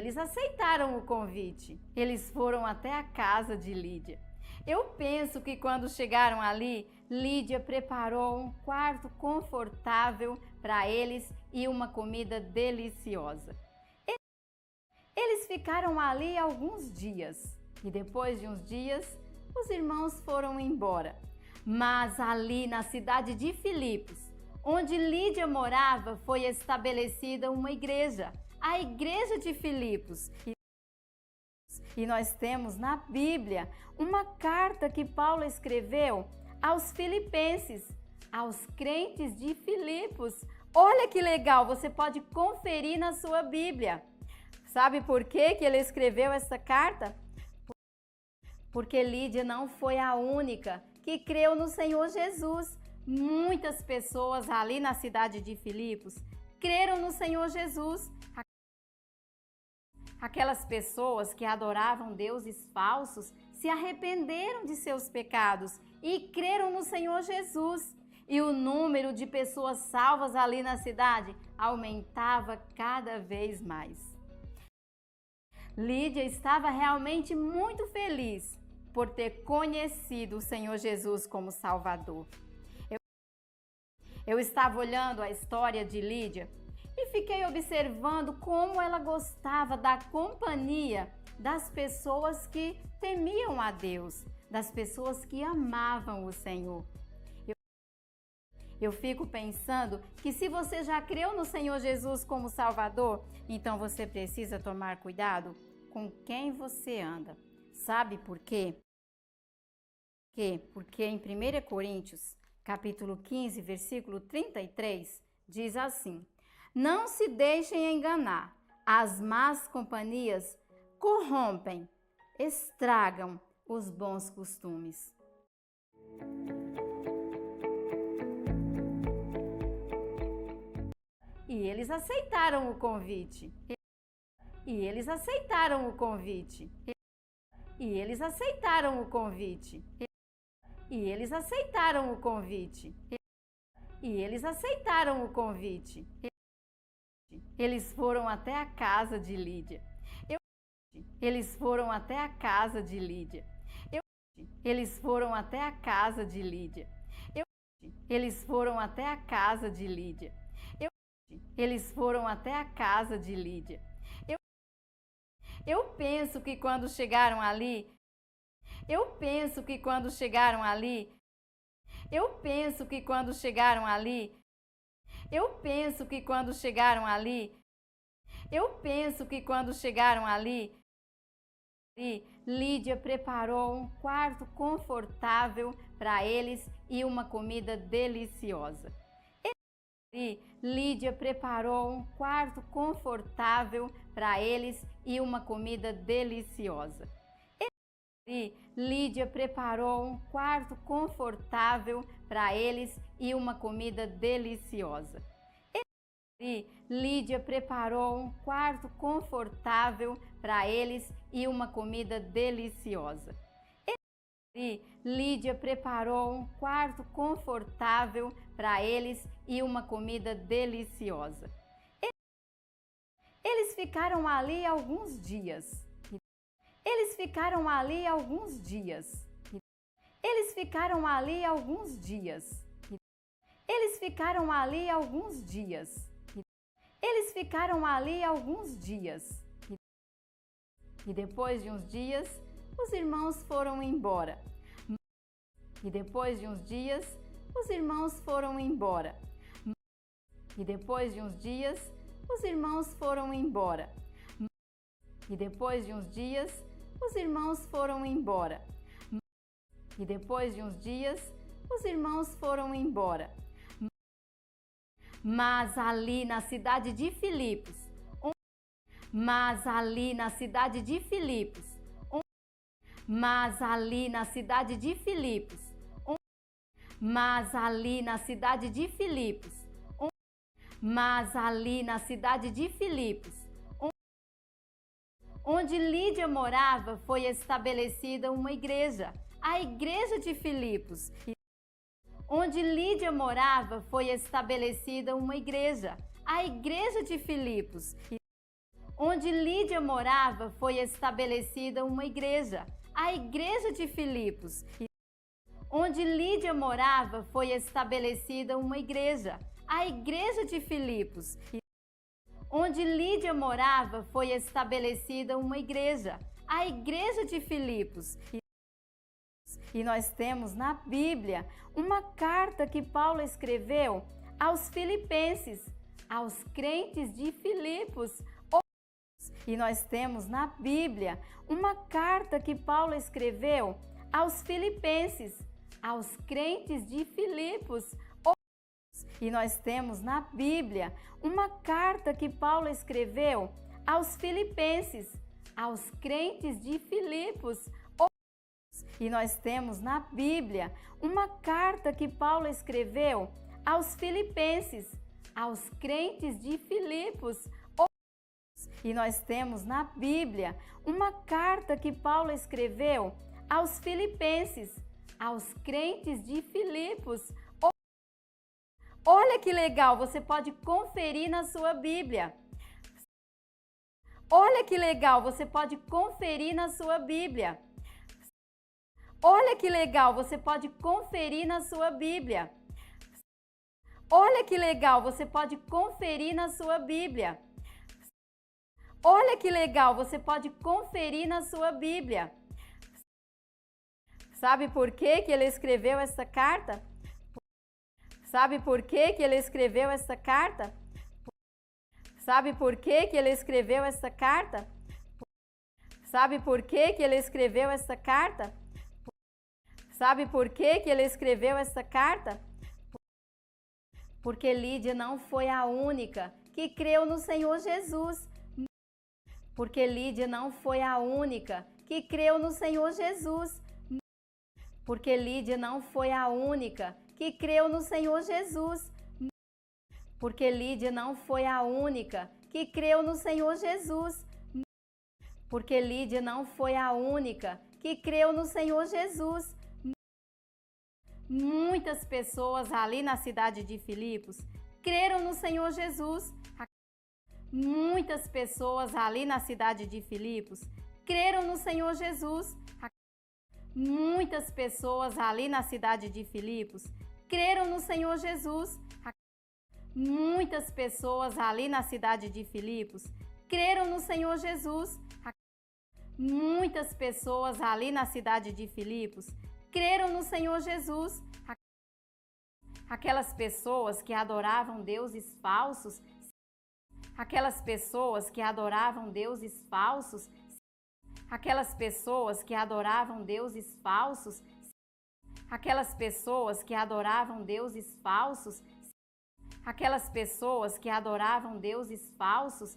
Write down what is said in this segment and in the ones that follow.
eles aceitaram o convite. Eles foram até a casa de Lídia. Eu penso que quando chegaram ali, Lídia preparou um quarto confortável para eles e uma comida deliciosa. Eles ficaram ali alguns dias e depois de uns dias, os irmãos foram embora. Mas ali na cidade de Filipos, onde Lídia morava, foi estabelecida uma igreja, a Igreja de Filipos. E nós temos na Bíblia uma carta que Paulo escreveu aos filipenses, aos crentes de Filipos. Olha que legal, você pode conferir na sua Bíblia. Sabe por que ele escreveu essa carta? Porque Lídia não foi a única que creu no Senhor Jesus. Muitas pessoas ali na cidade de Filipos creram no Senhor Jesus. Aquelas pessoas que adoravam deuses falsos se arrependeram de seus pecados e creram no Senhor Jesus. E o número de pessoas salvas ali na cidade aumentava cada vez mais. Lídia estava realmente muito feliz por ter conhecido o Senhor Jesus como Salvador. Eu estava olhando a história de Lídia e fiquei observando como ela gostava da companhia das pessoas que temiam a Deus, das pessoas que amavam o Senhor. Eu fico pensando que se você já creu no Senhor Jesus como Salvador, então você precisa tomar cuidado com quem você anda. Sabe por quê? Porque em 1 Coríntios, capítulo 15, versículo 33, diz assim: não se deixem enganar, as más companhias corrompem, estragam os bons costumes. E eles aceitaram o convite. E eles aceitaram o convite. E eles aceitaram o convite. E eles aceitaram o convite. E eles aceitaram o convite. Eles foram até a casa de Lídia. Eles foram até a casa de Lídia. Eles foram até a casa de Lídia. Eles foram até a casa de Lídia. Eles foram até a casa de Lídia. Eu penso que quando chegaram ali, eu penso que quando chegaram ali, Lídia preparou um quarto confortável para eles e uma comida deliciosa. Lídia preparou um quarto confortável para eles e uma comida deliciosa. Lídia preparou um quarto confortável para eles e uma comida deliciosa. Lídia preparou um quarto confortável para eles e uma comida deliciosa. Lídia preparou um quarto confortável para eles e uma comida deliciosa. Eles ficaram ali alguns dias. Eles ficaram ali alguns dias. Eles ficaram ali alguns dias. Eles ficaram ali alguns dias. Eles ficaram ali alguns dias. E depois de uns dias, os irmãos foram embora. E depois de uns dias, os irmãos foram embora. E depois de uns dias, os irmãos foram embora. E depois de uns dias, os irmãos foram embora. E depois de uns dias, os irmãos foram embora. Mas ali na cidade de Filipos, mas ali na cidade de Filipos, mas ali na cidade de Filipos, mas ali na cidade de Filipos, mas ali na cidade de Filipos, onde Lídia morava, foi estabelecida uma igreja, a Igreja de Filipos. Onde Lídia morava, foi estabelecida uma igreja, a Igreja de Filipos. Onde Lídia morava, foi estabelecida uma igreja, a Igreja de Filipos. Onde Lídia morava, foi estabelecida uma igreja, a Igreja de Filipos. Onde Lídia morava, foi estabelecida uma igreja, a Igreja de Filipos. E nós temos na Bíblia uma carta que Paulo escreveu aos filipenses, aos crentes de Filipos. E nós temos na Bíblia uma carta que Paulo escreveu aos filipenses, aos crentes de Filipos. E nós temos na Bíblia uma carta que Paulo escreveu aos filipenses, aos crentes de Filipos. E nós temos na Bíblia uma carta que Paulo escreveu aos filipenses, aos crentes de Filipos. E nós temos na Bíblia uma carta que Paulo escreveu aos filipenses, aos crentes de Filipos. Olha que legal, você pode conferir na sua Bíblia. Olha que legal, você pode conferir na sua Bíblia. Olha que legal, você pode conferir na sua Bíblia. Olha que legal, você pode conferir na sua Bíblia. Olha que legal, você pode conferir na sua Bíblia. Sabe por que ele escreveu essa carta? Sabe por que ele escreveu essa carta? Sabe por que ele escreveu essa carta? Sabe por que ele escreveu essa carta? Sabe por que ele escreveu essa carta? Porque Lídia não foi a única que creu no Senhor Jesus. Porque Lídia não foi a única que creu no Senhor Jesus. Porque Lídia não foi a única que creu no Senhor Jesus. Porque Lídia não foi a única que creu no Senhor Jesus. Porque Lídia não foi a única que creu no Senhor Jesus. Muitas pessoas ali na cidade de Filipos creram no Senhor Jesus. Muitas pessoas ali na cidade de Filipos creram no Senhor Jesus. Muitas pessoas ali na cidade de Filipos creram no Senhor Jesus. Muitas pessoas ali na cidade de Filipos creram no Senhor Jesus. Muitas pessoas ali na cidade de Filipos creram no Senhor Jesus. Aquelas pessoas que adoravam deuses falsos, aquelas pessoas que adoravam deuses falsos, aquelas pessoas que adoravam deuses falsos, aquelas pessoas que adoravam deuses falsos, aquelas pessoas que adoravam deuses falsos,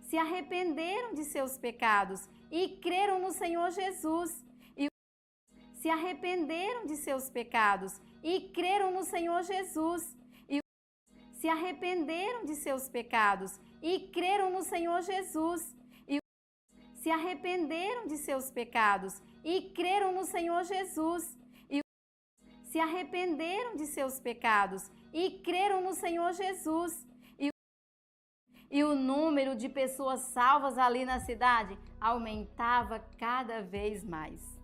se arrependeram de seus pecados e creram no Senhor Jesus. Se arrependeram de seus pecados e creram no Senhor Jesus. Se arrependeram de seus pecados e creram no Senhor Jesus. Se arrependeram de seus pecados e creram no Senhor Jesus. Se arrependeram de seus pecados e creram no Senhor Jesus. E o número de pessoas salvas ali na cidade aumentava cada vez mais.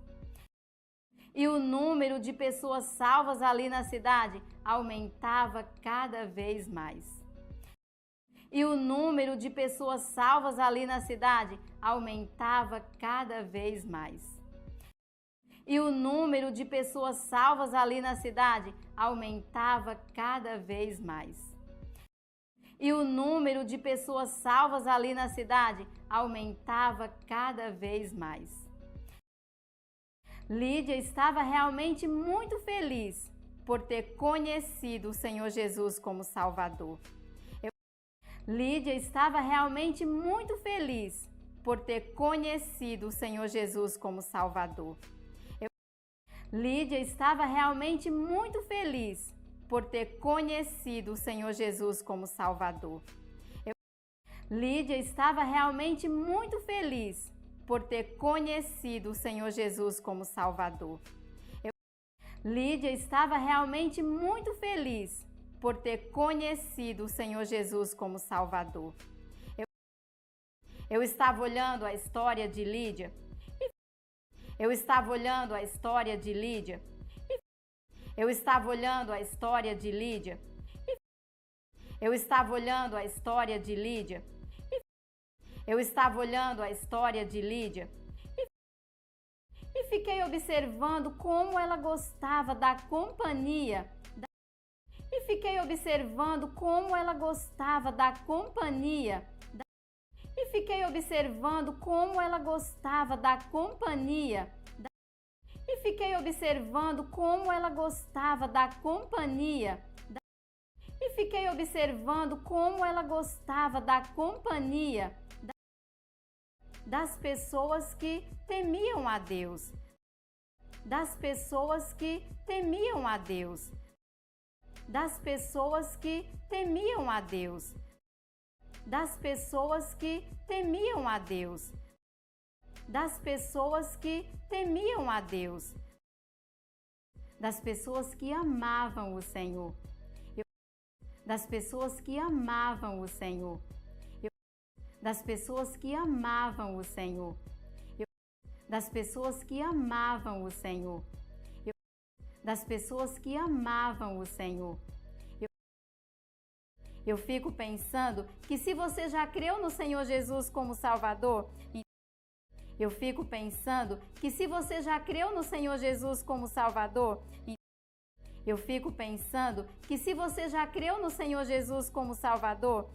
E o número de pessoas salvas ali na cidade aumentava cada vez mais. E o número de pessoas salvas ali na cidade aumentava cada vez mais. E o número de pessoas salvas ali na cidade aumentava cada vez mais. E o número de pessoas salvas ali na cidade aumentava cada vez mais. Lídia estava realmente muito feliz por ter conhecido o Senhor Jesus como Salvador. Lídia estava realmente muito feliz por ter conhecido o Senhor Jesus como Salvador. Lídia estava realmente muito feliz por ter conhecido o Senhor Jesus como Salvador. Lídia estava realmente muito feliz por ter conhecido o Senhor Jesus como Salvador. Lídia estava realmente muito feliz por ter conhecido o Senhor Jesus como Salvador. Eu estava olhando a história de Lídia. Eu estava olhando a história de Lídia. Eu estava olhando a história de Lídia. Eu estava olhando a história de Lídia. Eu estava olhando a história de Lídia. E fiquei observando como ela gostava da companhia. E fiquei observando como ela gostava da companhia. E fiquei observando como ela gostava da companhia. E fiquei observando como ela gostava da companhia. E fiquei observando como ela gostava da companhia das pessoas que temiam a Deus. Das pessoas que temiam a Deus. Das pessoas que temiam a Deus. Das pessoas que temiam a Deus. Das pessoas que temiam a Deus. Das pessoas que amavam o Senhor. Das pessoas que amavam o Senhor. Das pessoas que amavam o Senhor. Das pessoas que amavam o Senhor. Das pessoas que amavam o Senhor. Eu fico pensando que se você já creu no Senhor Jesus como Salvador, eu fico pensando que se você já creu no Senhor Jesus como Salvador, eu fico pensando que se você já creu no Senhor Jesus como Salvador,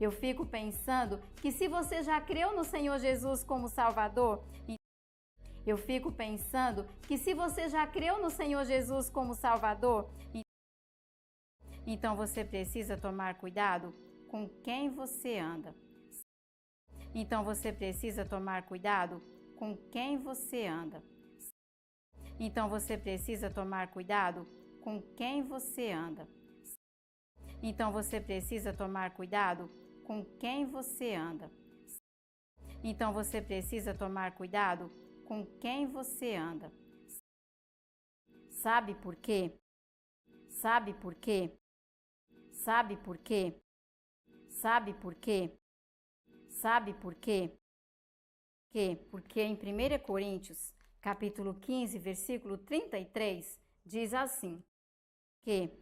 eu fico pensando que se você já creu no Senhor Jesus como Salvador, eu fico pensando que se você já creu no Senhor Jesus como Salvador, então você precisa tomar cuidado com quem você anda. Então você precisa tomar cuidado com quem você anda. Então você precisa tomar cuidado com quem você anda. Então você precisa tomar cuidado com quem você anda. Então você precisa tomar cuidado com quem você anda. Sabe por quê? Sabe por quê? Sabe por quê? Sabe por quê? Sabe por quê? Porque em 1 Coríntios, capítulo 15, versículo 33, diz assim: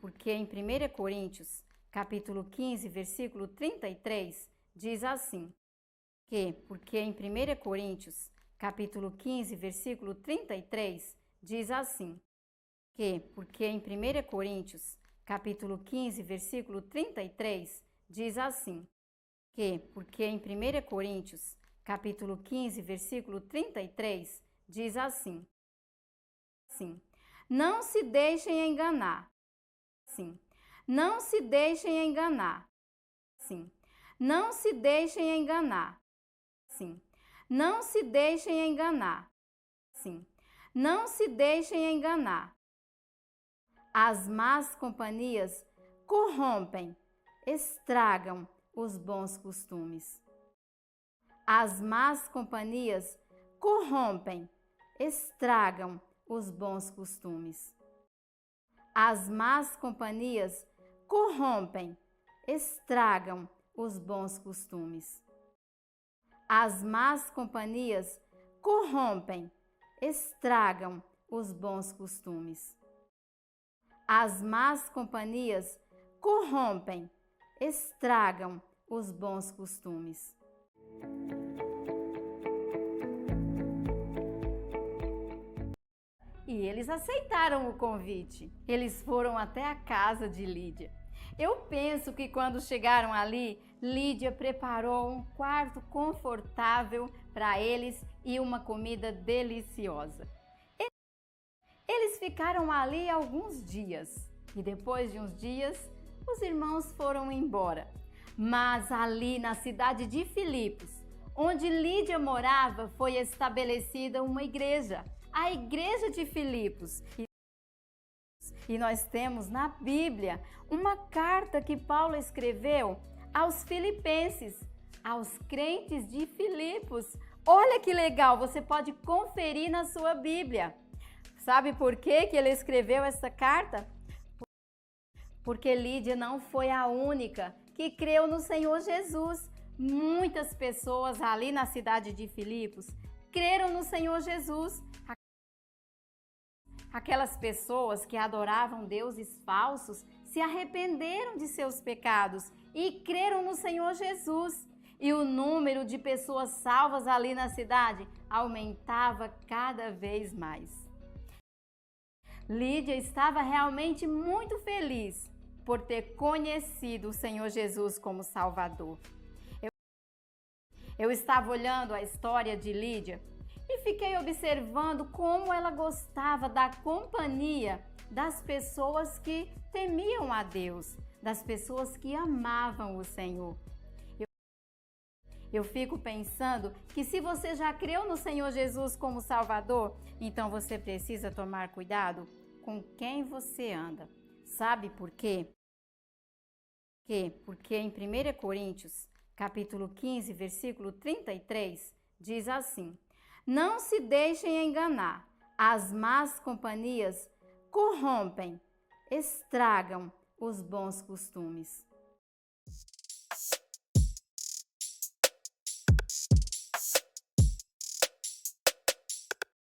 porque em 1 Coríntios, capítulo 15, versículo 33, diz assim: porque em 1 Coríntios, capítulo 15, versículo 33, diz assim: porque em 1 Coríntios, capítulo 15, versículo 33, diz assim: porque em 1 Coríntios, capítulo 15, versículo 33, diz assim: não se deixem enganar. Não se deixem enganar. Não se deixem enganar. Não se deixem enganar. Não se deixem enganar. As más companhias corrompem, estragam os bons costumes. As más companhias corrompem, estragam os bons costumes. As más companhias corrompem, estragam os bons costumes. As más companhias corrompem, estragam os bons costumes. As más companhias corrompem, estragam os bons costumes. E eles aceitaram o convite. Eles foram até a casa de Lídia. Eu penso que quando chegaram ali, Lídia preparou um quarto confortável para eles e uma comida deliciosa. Eles ficaram ali alguns dias e depois de uns dias, os irmãos foram embora. Mas ali na cidade de Filipos, onde Lídia morava, foi estabelecida uma igreja, a Igreja de Filipos. E nós temos na Bíblia uma carta que Paulo escreveu aos filipenses, aos crentes de Filipos. Olha que legal, você pode conferir na sua Bíblia. Sabe por que ele escreveu essa carta? Porque Lídia não foi a única que creu no Senhor Jesus. muitas pessoas ali na cidade de Filipos creram no Senhor Jesus. Aquelas pessoas que adoravam deuses falsos se arrependeram de seus pecados e creram no Senhor Jesus. E o número de pessoas salvas ali na cidade aumentava cada vez mais. Lídia estava realmente muito feliz por ter conhecido o Senhor Jesus como Salvador. Eu estava olhando a história de Lídia e fiquei observando como ela gostava da companhia das pessoas que temiam a Deus, das pessoas que amavam o Senhor. Eu fico pensando que se você já creu no Senhor Jesus como Salvador, então você precisa tomar cuidado com quem você anda. Sabe por quê? Porque em 1 Coríntios, capítulo 15, versículo 33, diz assim: não se deixem enganar, as más companhias corrompem, estragam os bons costumes.